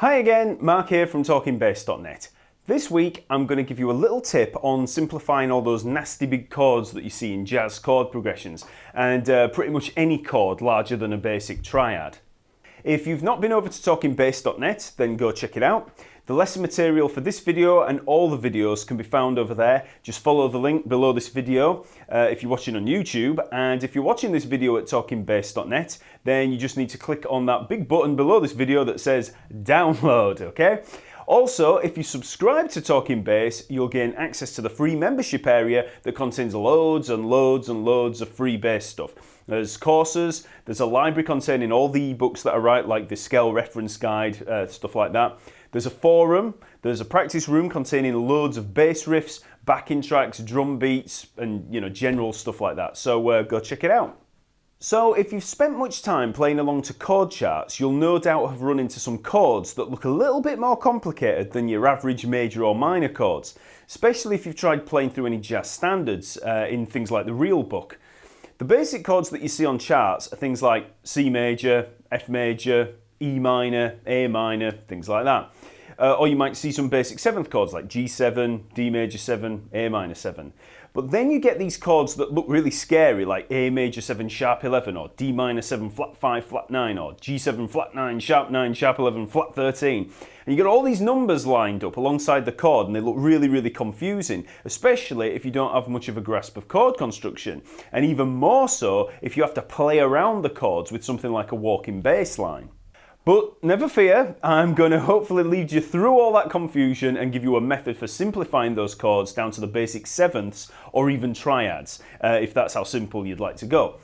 Hi again, Mark here from TalkingBass.net. This week I'm going to give you a little tip on simplifying all those nasty big chords that you see in jazz chord progressions and pretty much any chord larger than a basic triad. If you've not been over to TalkingBass.net, then go check it out. The lesson material for this video and all the videos can be found over there. Just follow the link below this video if you're watching on YouTube, and if you're watching this video at TalkingBass.net, then you just need to click on that big button below this video that says download, okay? Also, if you subscribe to Talking Bass, you'll gain access to the free membership area that contains loads and loads and loads of free bass stuff. There's courses, there's a library containing all the ebooks that I write, like the scale reference guide, stuff like that. There's a forum, there's a practice room containing loads of bass riffs, backing tracks, drum beats, and general stuff like that. So go check it out. So if you've spent much time playing along to chord charts, you'll no doubt have run into some chords that look a little bit more complicated than your average major or minor chords, especially if you've tried playing through any jazz standards in things like the Real Book. The basic chords that you see on charts are things like C major, F major, E minor, A minor, things like that. Or you might see some basic seventh chords like G7, D major 7, A minor 7. But then you get these chords that look really scary, like A major 7 sharp 11, or D minor 7 flat 5 flat 9, or G7 flat 9 sharp 11 flat 13. And you get all these numbers lined up alongside the chord, and they look really, really confusing, especially if you don't have much of a grasp of chord construction. And even more so if you have to play around the chords with something like a walking bass line. But never fear, I'm going to hopefully lead you through all that confusion and give you a method for simplifying those chords down to the basic sevenths or even triads, if that's how simple you'd like to go.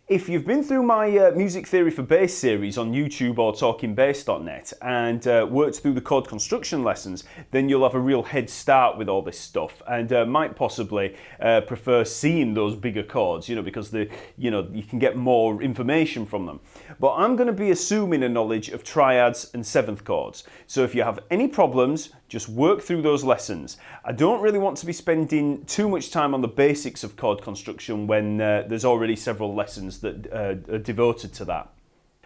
If you've been through my Music Theory for Bass series on YouTube or TalkingBass.net and worked through the chord construction lessons, then you'll have a real head start with all this stuff and might possibly prefer seeing those bigger chords, because you can get more information from them. But I'm going to be assuming a knowledge of triads and seventh chords. So if you have any problems, just work through those lessons. I don't really want to be spending too much time on the basics of chord construction when there's already several lessons that are devoted to that.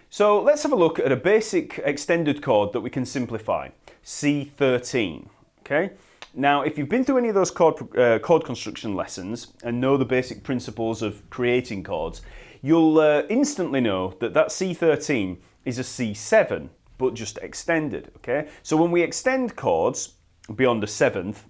So let's have a look at a basic extended chord that we can simplify, C13. Okay? Now, if you've been through any of those chord construction lessons and know the basic principles of creating chords, you'll instantly know that C13 is a C7, but just extended, okay? So when we extend chords beyond a seventh,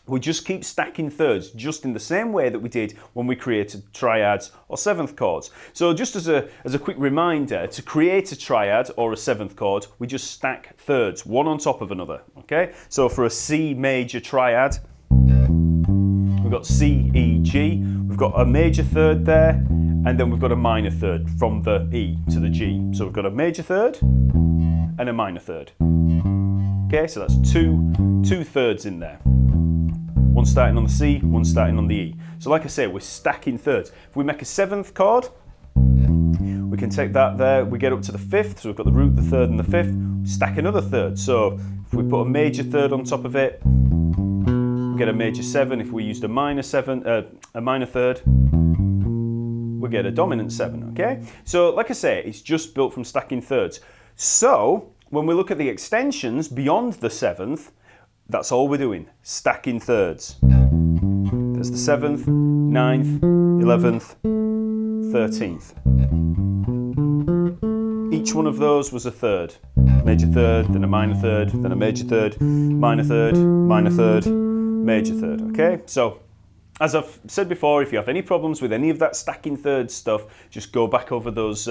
we just keep stacking thirds, just in the same way that we did when we created triads or seventh chords. So just as a quick reminder, to create a triad or a seventh chord, we just stack thirds, one on top of another, okay? So for a C major triad, we've got C, E, G, we've got a major third there, and then we've got a minor third from the E to the G. So we've got a major third and a minor third. Okay, so that's two thirds in there. One starting on the C, one starting on the E. So like I say, we're stacking thirds. If we make a seventh chord, we can take that there, we get up to the fifth, so we've got the root, the third and the fifth, stack another third. So if we put a major third on top of it, we get a major 7. If we used a minor third, we get a dominant 7, okay? So like I say, it's just built from stacking thirds. So when we look at the extensions beyond the seventh, that's all we're doing, stacking thirds. There's the 7th, 9th, 11th, 13th. Each one of those was a third. Major third, then a minor third, then a major third, minor third, major third, okay? So, as I've said before, if you have any problems with any of that stacking thirds stuff, just go back over those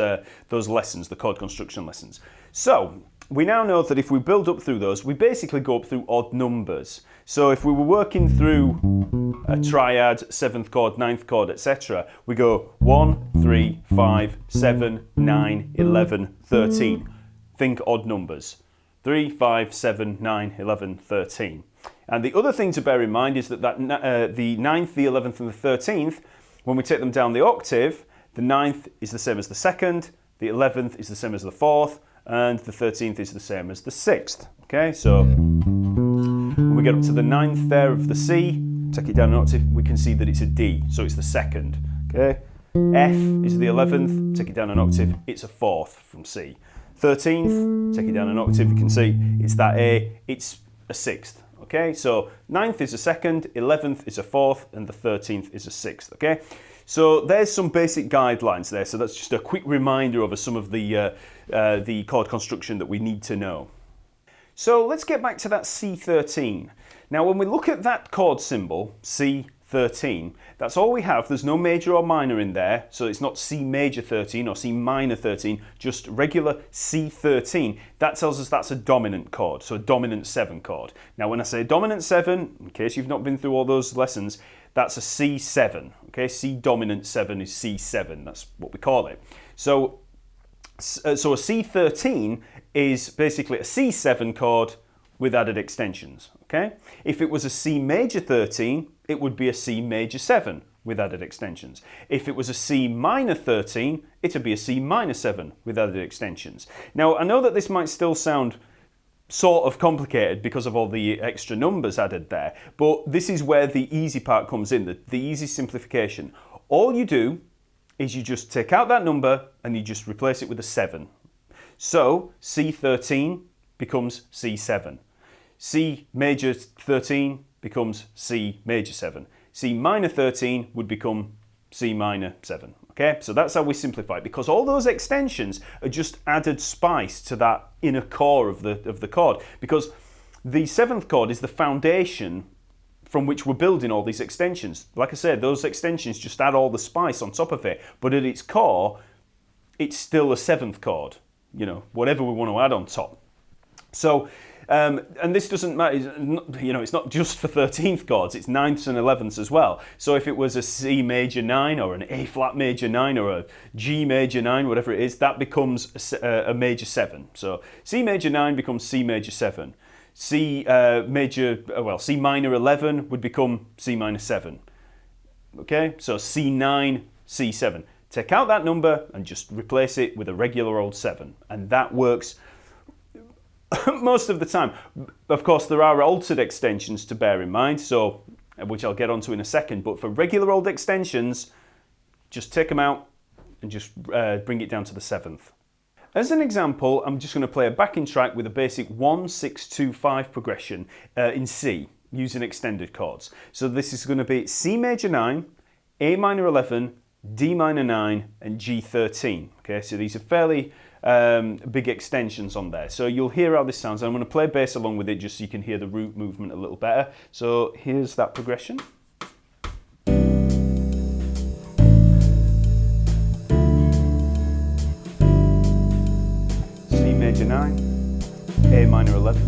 lessons, the chord construction lessons. So, we now know that if we build up through those, we basically go up through odd numbers. So if we were working through a triad, seventh chord, ninth chord, etc., we go 1, 3, 5, 7, 9, 11, 13. Think odd numbers. 3, 5, 7, 9, 11, 13. And the other thing to bear in mind is that the 9th, the 11th and the 13th, when we take them down the octave, the 9th is the same as the 2nd, the 11th is the same as the 4th, and the 13th is the same as the 6th. Okay, so when we get up to the 9th there of the C, take it down an octave, we can see that it's a D, so it's the 2nd. Okay, F is the 11th, take it down an octave, it's a 4th from C. 13th, take it down an octave, you can see it's that A, it's a 6th. Okay, so 9th is a 2nd, 11th is a 4th, and the 13th is a 6th. Okay, so there's some basic guidelines there. So that's just a quick reminder of some of the chord construction that we need to know. So let's get back to that C13. Now when we look at that chord symbol, C13, that's all we have. There's no major or minor in there, so it's not C major 13 or C minor 13, just regular C13. That tells us that's a dominant chord, so a dominant 7 chord. Now when I say dominant 7, in case you've not been through all those lessons, that's a C7. Okay, C dominant 7 is C7, that's what we call it. So a C13 is basically a C7 chord with added extensions. Okay? If it was a C major 13, it would be a C major 7 with added extensions. If it was a C minor 13, it would be a C minor 7 with added extensions. Now, I know that this might still sound sort of complicated because of all the extra numbers added there, but this is where the easy part comes in, the easy simplification. All you do is you just take out that number and you just replace it with a 7. So C13 becomes C7. C major 13 becomes C major 7. C minor 13 would become C minor 7. Okay, so that's how we simplify it, because all those extensions are just added spice to that inner core of the chord, because the 7th chord is the foundation from which we're building all these extensions. Like I said, those extensions just add all the spice on top of it, but at its core, it's still a 7th chord, you know, whatever we want to add on top. So, and this doesn't matter, you know, it's not just for 13th chords, it's 9ths and 11ths as well. So if it was a C major 9 or an A flat major 9 or a G major 9, whatever it is, that becomes a major 7. So C major 9 becomes C major 7. C minor 11 would become C minor 7. Okay, so C9, C7. Take out that number and just replace it with a regular old 7, and that works most of the time. Of course, there are altered extensions to bear in mind, so which I'll get onto in a second, but for regular old extensions, just take them out and just bring it down to the 7th. As an example, I'm just going to play a backing track with a basic 1-6-2-5 progression in C using extended chords. So this is going to be C major 9, A minor 11, D minor 9 and G13. Okay, so these are fairly big extensions on there. So you'll hear how this sounds. I'm going to play bass along with it just so you can hear the root movement a little better. So here's that progression. C major 9, A minor 11,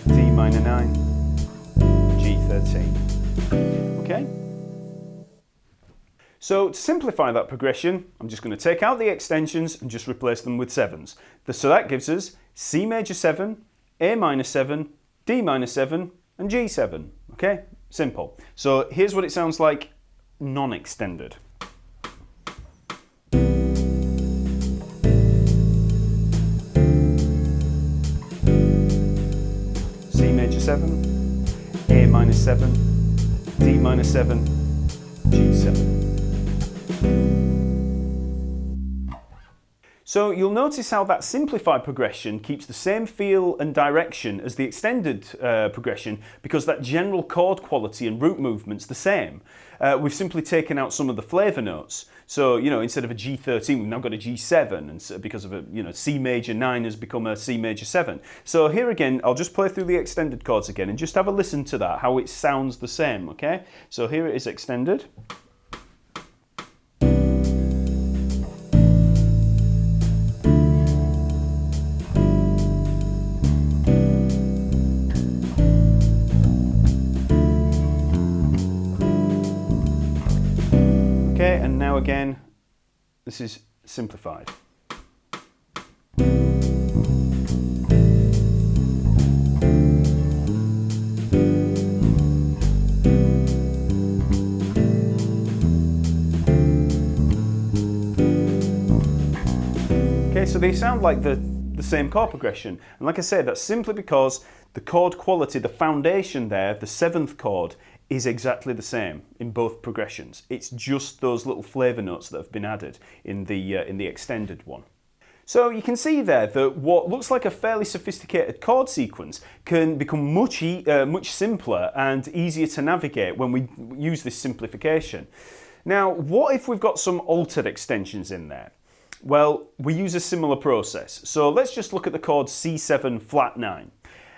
D minor 9, G13. Okay? So to simplify that progression, I'm just going to take out the extensions and just replace them with 7s. So that gives us C major 7, A minor 7, D minor 7 and G7. Okay, simple. So here's what it sounds like non-extended. C major 7, A minor 7, D minor 7, G7. So you'll notice how that simplified progression keeps the same feel and direction as the extended progression, because that general chord quality and root movement's the same. We've simply taken out some of the flavour notes. So, you know, instead of a G13, we've now got a G7, and so because of a, you know, C major 9 has become a C major 7. So here again, I'll just play through the extended chords again and just have a listen to that, how it sounds the same, okay? So here it is extended. Okay, and now again, this is simplified. Okay, so they sound like the same chord progression. And like I said, that's simply because the chord quality, the foundation there, the 7th chord, is exactly the same in both progressions. It's just those little flavour notes that have been added in the extended one. So you can see there that what looks like a fairly sophisticated chord sequence can become much simpler and easier to navigate when we use this simplification. Now, what if we've got some altered extensions in there? Well, we use a similar process. So let's just look at the chord C7 flat 9.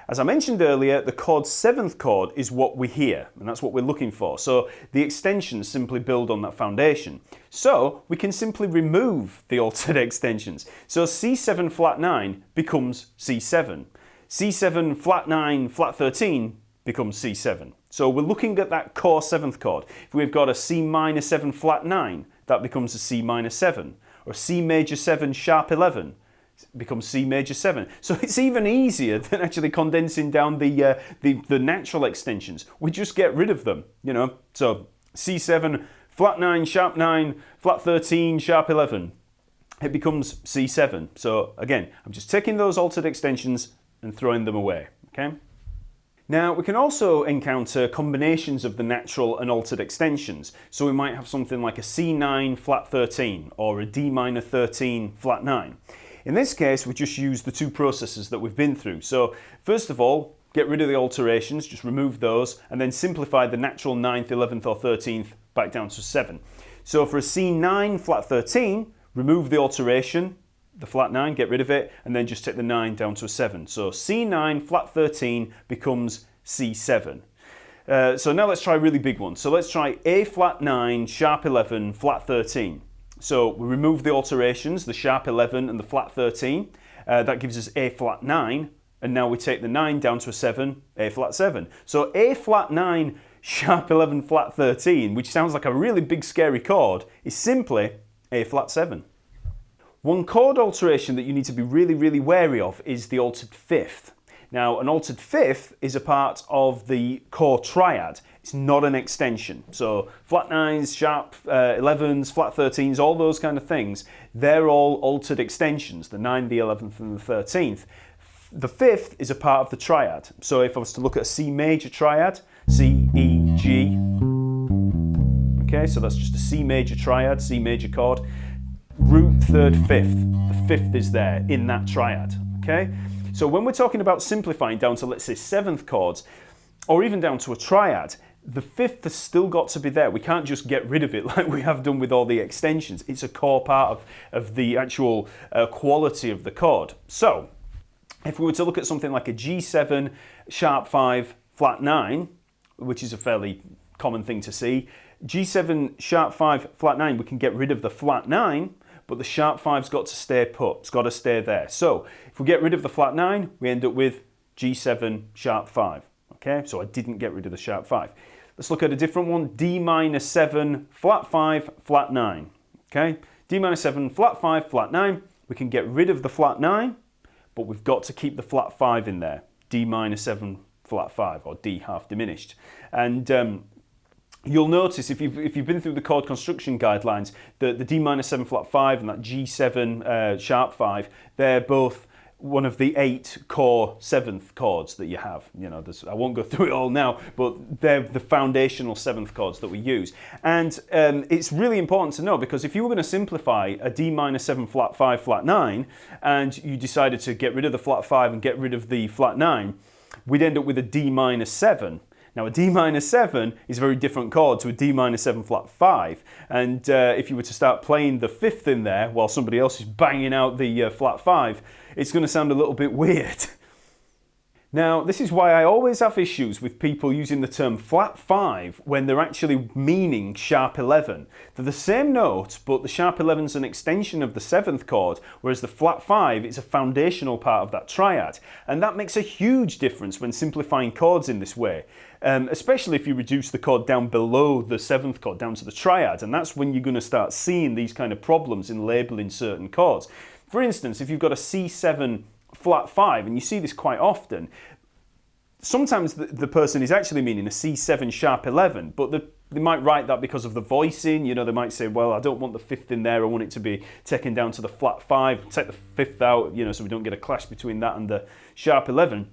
As I mentioned earlier, the chord 7th chord is what we hear, and that's what we're looking for. So the extensions simply build on that foundation. So we can simply remove the altered extensions. So C7 flat 9 becomes C7. C7 flat 9 flat 13 becomes C7. So we're looking at that core 7th chord. If we've got a C minor 7 flat 9, that becomes a C minor 7. Or C major 7 sharp 11 becomes C major 7. So it's even easier than actually condensing down the natural extensions. We just get rid of them, you know. So C7 flat 9 sharp 9 flat 13 sharp 11. It becomes C7. So again, I'm just taking those altered extensions and throwing them away, okay? Now, we can also encounter combinations of the natural and altered extensions. So we might have something like a C9 flat 13 or a D minor 13 flat 9. In this case, we just use the two processes that we've been through. So first of all, get rid of the alterations, just remove those, and then simplify the natural 9th, 11th or 13th back down to 7. So for a C9 flat 13, remove the alteration, the flat 9, get rid of it, and then just take the 9 down to a 7. So C9 flat 13 becomes C7. So now let's try a really big one. So let's try A flat 9 sharp 11 flat 13. So we remove the alterations, the sharp 11 and the flat 13. That gives us A flat 9, and now we take the 9 down to a 7, A flat 7. So A flat 9 sharp 11 flat 13, which sounds like a really big scary chord, is simply A flat 7. One chord alteration that you need to be really wary of is the altered fifth. Now, an altered fifth is a part of the core triad. It's not an extension. So flat 9s, sharp 11s, flat 13s, all those kind of things, they're all altered extensions, the 9, the 11th and the 13th. The fifth is a part of the triad. So if I was to look at a C major triad, C, E, G, okay, so that's just a C major triad, C major chord, root, 3rd, 5th. The fifth is there in that triad, okay? So when we're talking about simplifying down to, let's say, 7th chords, or even down to a triad, the fifth has still got to be there. We can't just get rid of it like we have done with all the extensions. It's a core part of the actual quality of the chord. So if we were to look at something like a G7 sharp 5 flat 9, which is a fairly common thing to see, G7 sharp 5 flat 9, we can get rid of the flat 9, but the sharp 5's got to stay put. It's got to stay there. So if we get rid of the flat 9, we end up with G7 sharp 5. Okay, so I didn't get rid of the sharp 5. Let's look at a different one, D minor 7 flat 5 flat 9. Okay, D minor 7 flat 5 flat 9. We can get rid of the flat 9, but we've got to keep the flat 5 in there. D minor 7 flat 5, or D half diminished. And you'll notice if you've been through the chord construction guidelines, the D minor 7 flat 5 and that G7 sharp 5, they're both one of the 8 core 7th chords that you have. You know, I won't go through it all now, but they're the foundational 7th chords that we use. And it's really important to know, because if you were going to simplify a D minor 7 flat 5 flat 9 and you decided to get rid of the flat 5 and get rid of the flat 9, we'd end up with a D minor 7. Now, a D minor 7 is a very different chord to a D minor 7 flat 5. And if you were to start playing the fifth in there while somebody else is banging out the flat 5, it's going to sound a little bit weird. Now, this is why I always have issues with people using the term flat 5 when they're actually meaning sharp 11. They're the same note, but the sharp 11 is an extension of the 7th chord, whereas the flat 5 is a foundational part of that triad. And that makes a huge difference when simplifying chords in this way, especially if you reduce the chord down below the 7th chord, down to the triad. And that's when you're going to start seeing these kind of problems in labeling certain chords. For instance, if you've got a C7 flat 5, and you see this quite often, sometimes the person is actually meaning a C7 sharp 11, but they might write that because of the voicing. You know, they might say, well, I don't want the fifth in there, I want it to be taken down to the flat 5, take the fifth out, you know, so we don't get a clash between that and the sharp 11.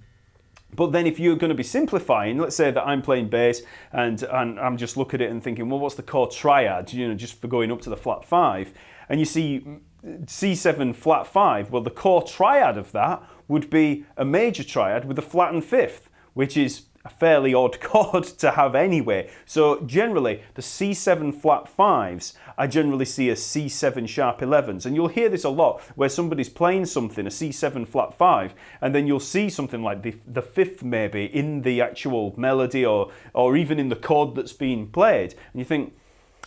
But then if you're going to be simplifying, let's say that I'm playing bass and I'm just looking at it and thinking, well, what's the chord triad, you know, just for going up to the flat 5, and you see C7 flat 5, well, the core triad of that would be a major triad with a flattened fifth, which is a fairly odd chord to have anyway. So generally, the C7 flat 5s, I generally see as C7 sharp 11s. And you'll hear this a lot, where somebody's playing something, a C7 flat 5, and then you'll see something like the fifth maybe in the actual melody or even in the chord that's being played. And you think,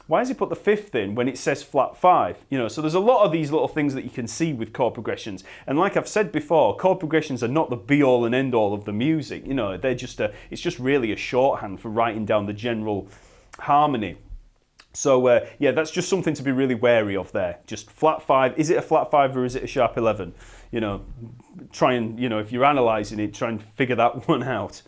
why has he put the fifth in when it says flat 5? You know, so there's a lot of these little things that you can see with chord progressions. And like I've said before, chord progressions are not the be-all and end-all of the music. You know, they're just it's just really a shorthand for writing down the general harmony. So yeah, that's just something to be really wary of there. Just flat 5, is it a flat 5 or is it a sharp 11? You know, try and, you know, if you're analysing it, try and figure that one out.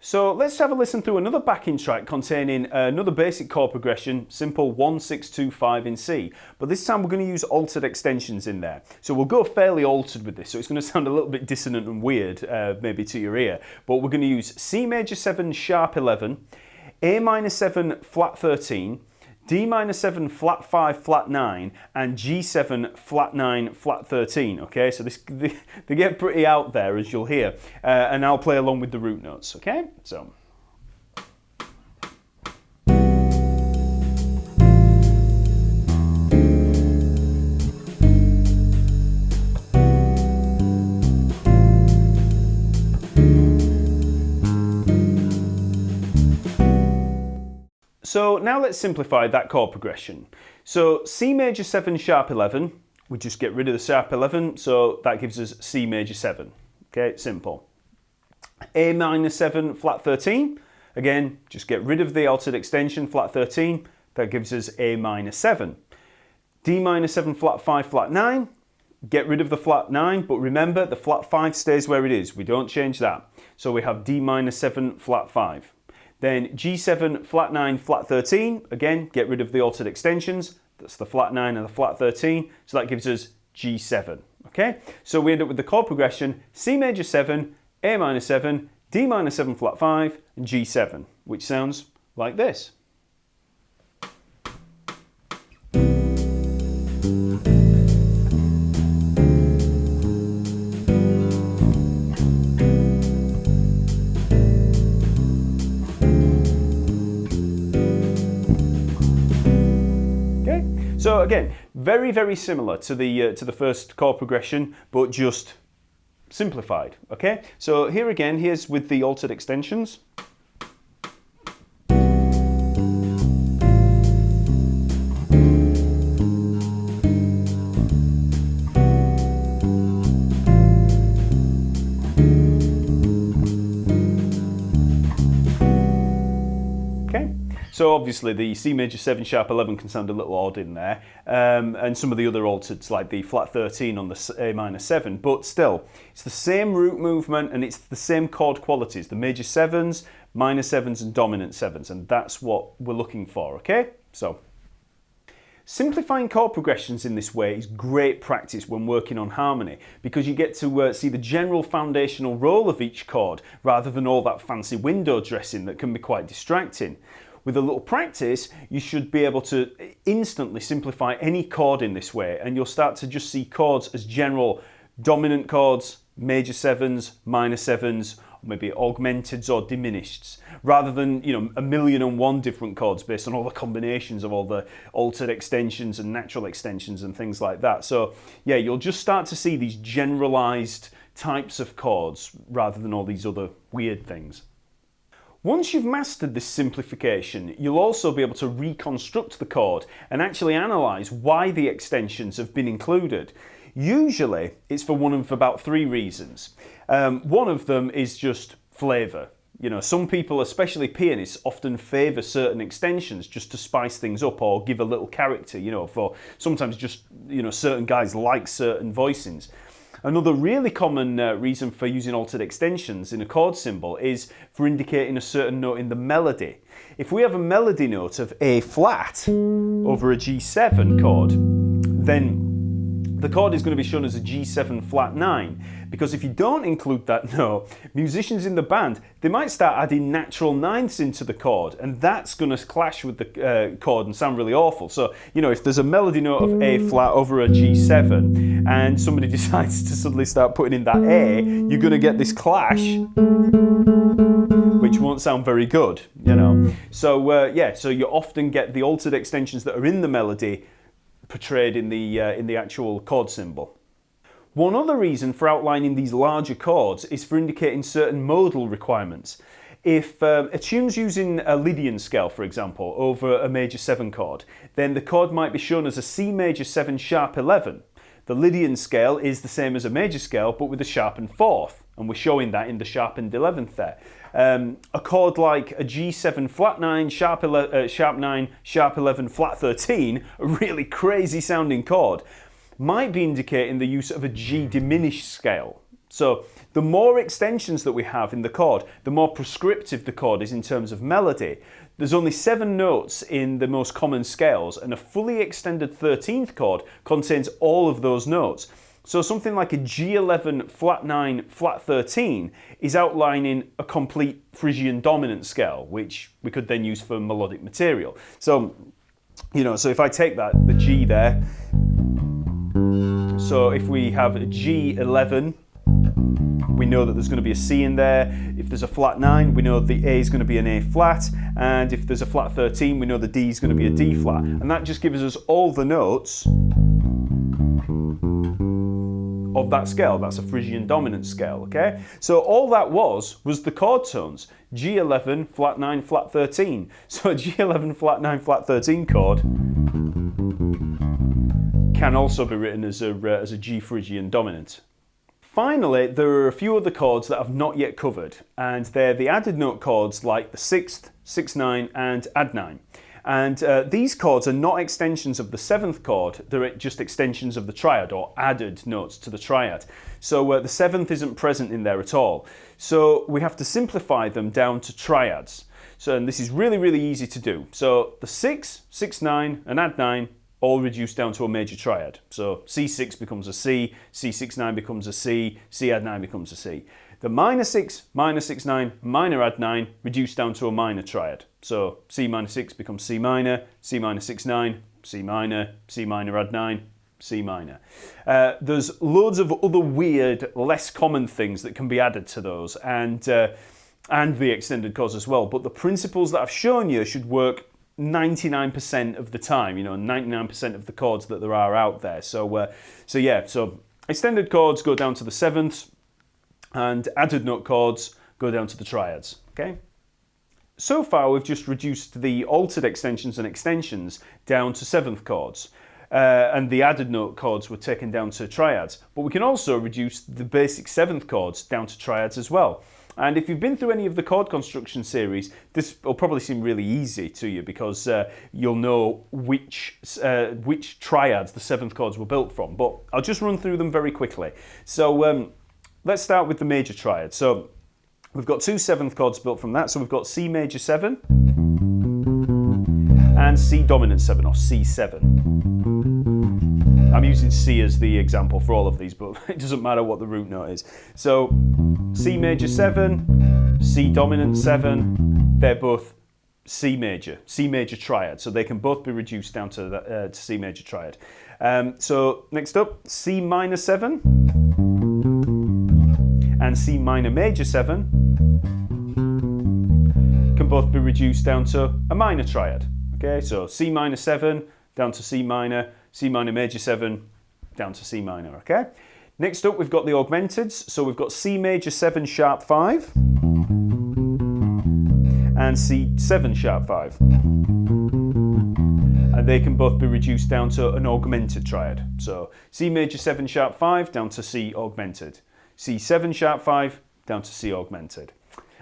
So let's have a listen through another backing track containing another basic chord progression, simple 1, 6, 2, 5 in C. But this time we're going to use altered extensions in there. So we'll go fairly altered with this, so it's going to sound a little bit dissonant and weird, maybe to your ear. But we're going to use C major 7 sharp 11, A minor 7 flat 13, D minor 7 flat 5 flat 9 and G7 flat 9 flat 13. Okay, so they get pretty out there, as you'll hear, and I'll play along with the root notes. Okay, so. So now let's simplify that chord progression. So C major 7 sharp 11, we just get rid of the sharp 11, so that gives us C major 7. Okay, simple. A minor 7 flat 13, again, just get rid of the altered extension, flat 13, that gives us A minor 7. D minor 7 flat 5 flat 9, get rid of the flat 9, but remember the flat 5 stays where it is, we don't change that. So we have D minor 7 flat 5. Then G7 flat 9 flat 13, again get rid of the altered extensions, that's the flat 9 and the flat 13, so that gives us G7. Okay, so we end up with the chord progression C major 7, A minor 7, D minor 7 flat 5 and G7, which sounds like this. So again, very, very similar to the first chord progression, but just simplified. Okay. So here again, here's with the altered extensions. So obviously the C major 7 sharp 11 can sound a little odd in there, and some of the other altereds like the flat 13 on the A minor 7, but still, it's the same root movement and it's the same chord qualities, the major 7s, minor 7s and dominant 7s, and that's what we're looking for, okay? So, simplifying chord progressions in this way is great practice when working on harmony because you get to see the general foundational role of each chord rather than all that fancy window dressing that can be quite distracting. With a little practice, you should be able to instantly simplify any chord in this way, and you'll start to just see chords as general dominant chords, major 7s, minor 7s, maybe augmenteds or diminisheds, rather than, you know, 1,000,001 different chords based on all the combinations of all the altered extensions and natural extensions and things like that. So yeah, you'll just start to see these generalized types of chords rather than all these other weird things. Once you've mastered this simplification, you'll also be able to reconstruct the chord and actually analyse why the extensions have been included. Usually, it's for one of about 3 reasons. One of them is just flavour. You know, some people, especially pianists, often favour certain extensions just to spice things up or give a little character, you know, for sometimes just, you know, certain guys like certain voicings. Another really common reason for using altered extensions in a chord symbol is for indicating a certain note in the melody. If we have a melody note of A flat over a G7 chord, then the chord is going to be shown as a G7 flat 9, because if you don't include that note, musicians in the band, they might start adding natural ninths into the chord, and that's going to clash with the chord and sound really awful. So, you know, if there's a melody note of A flat over a G7, and somebody decides to suddenly start putting in that A, you're going to get this clash, which won't sound very good, you know. So, yeah, so you often get the altered extensions that are in the melody portrayed in the actual chord symbol. One other reason for outlining these larger chords is for indicating certain modal requirements. If a tune's using a Lydian scale, for example, over a major 7 chord, then the chord might be shown as a C major 7 sharp 11. The Lydian scale is the same as a major scale, but with a sharpened 4th, and we're showing that in the sharpened 11th there. A chord like a G7 flat 9, sharp 9, sharp 11, flat 13, a really crazy sounding chord, might be indicating the use of a G diminished scale. So the more extensions that we have in the chord, the more prescriptive the chord is in terms of melody. There's only 7 notes in the most common scales, and a fully extended 13th chord contains all of those notes. So something like a G11 flat 9 flat 13 is outlining a complete Phrygian dominant scale, which we could then use for melodic material. So, you know, so if I take that, the G there, so if we have a G11, we know that there's going to be a C in there. If there's a flat 9, we know the A is going to be an A flat, and if there's a flat 13, we know the D is going to be a D flat. And that just gives us all the notes of that scale. That's a Phrygian dominant scale, okay? So all that was the chord tones. G11, flat 9, flat 13. So a G11, flat 9, flat 13 chord can also be written as a G Phrygian dominant. Finally, there are a few other chords that I've not yet covered, and they're the added note chords like the 6th, 6-9 and add 9. And these chords are not extensions of the 7th chord, they're just extensions of the triad, or added notes to the triad. So the 7th isn't present in there at all. So we have to simplify them down to triads. So, and this is really, really easy to do. So the 6, 6-9 and add 9 all reduced down to a major triad. So C6 becomes a C, C6-9 becomes a C, C add 9 becomes a C. The minor 6, minor 6-9, minor add 9 reduced down to a minor triad. So C minor 6 becomes C minor, C minor 6-9, C minor add 9, C minor. There's loads of other weird, less common things that can be added to those, and the extended chords as well. But the principles that I've shown you should work 99% of the time, you know, 99% of the chords that there are out there. So extended chords go down to the 7ths, and added note chords go down to the triads, okay? So far we've just reduced the altered extensions and extensions down to 7th chords, and the added note chords were taken down to triads, but we can also reduce the basic 7th chords down to triads as well. And if you've been through any of the chord construction series, this will probably seem really easy to you, because you'll know which triads the 7th chords were built from. But I'll just run through them very quickly. So let's start with the major triad. So we've got 2 7th chords built from that. So we've got C major 7 and C dominant 7, or C7. I'm using C as the example for all of these, but it doesn't matter what the root note is. So C major 7, C dominant 7, they're both C major triad, so they can both be reduced down to C major triad. So next up, C minor 7 and C minor major 7 can both be reduced down to a minor triad. Okay, so C minor 7 down to C minor major 7 down to C minor, okay? Next up we've got the augmenteds, so we've got C major 7 sharp 5 and C7 sharp 5. And they can both be reduced down to an augmented triad. So C major 7 sharp 5 down to C augmented, C7 sharp 5 down to C augmented.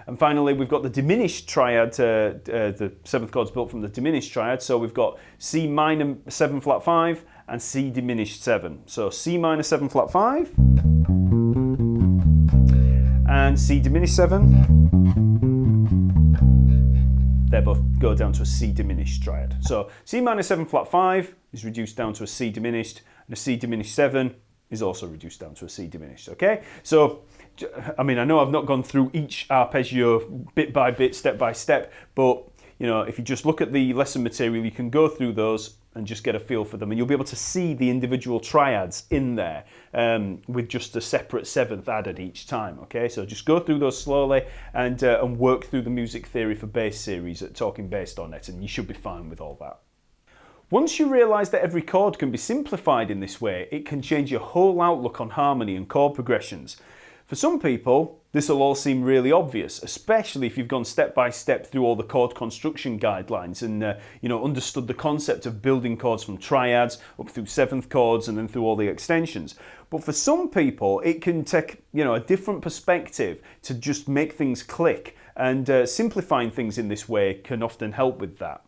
And finally, we've got the diminished triad, the 7th chord's built from the diminished triad. So we've got C minor 7 flat 5 and C diminished 7. So C minor 7 flat 5 and C diminished 7. They both go down to a C diminished triad. So C minor 7 flat 5 is reduced down to a C diminished, and a C diminished 7 is also reduced down to a C diminished, okay? So, I mean, I know I've not gone through each arpeggio bit by bit, step by step, but, you know, if you just look at the lesson material, you can go through those and just get a feel for them, and you'll be able to see the individual triads in there with just a separate 7th added each time, okay? So just go through those slowly and work through the music theory for bass series at TalkingBass.net, and you should be fine with all that. Once you realise that every chord can be simplified in this way, it can change your whole outlook on harmony and chord progressions. For some people, this will all seem really obvious, especially if you've gone step by step through all the chord construction guidelines and understood the concept of building chords from triads up through 7th chords and then through all the extensions. But for some people, it can take a different perspective to just make things click, and simplifying things in this way can often help with that.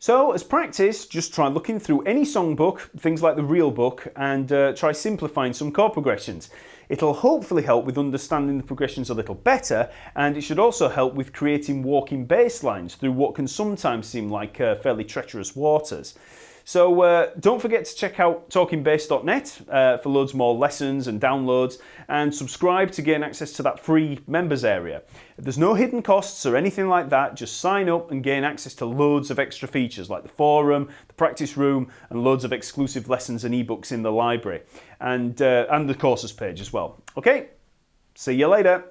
So, as practice, just try looking through any songbook, things like the real book, and try simplifying some chord progressions. It'll hopefully help with understanding the progressions a little better, and it should also help with creating walking bass lines through what can sometimes seem like fairly treacherous waters. So don't forget to check out TalkingBass.net for loads more lessons and downloads, and subscribe to gain access to that free members area. There's no hidden costs or anything like that, just sign up and gain access to loads of extra features like the forum, the practice room, and loads of exclusive lessons and ebooks in the library, and the courses page as well. Okay, see you later.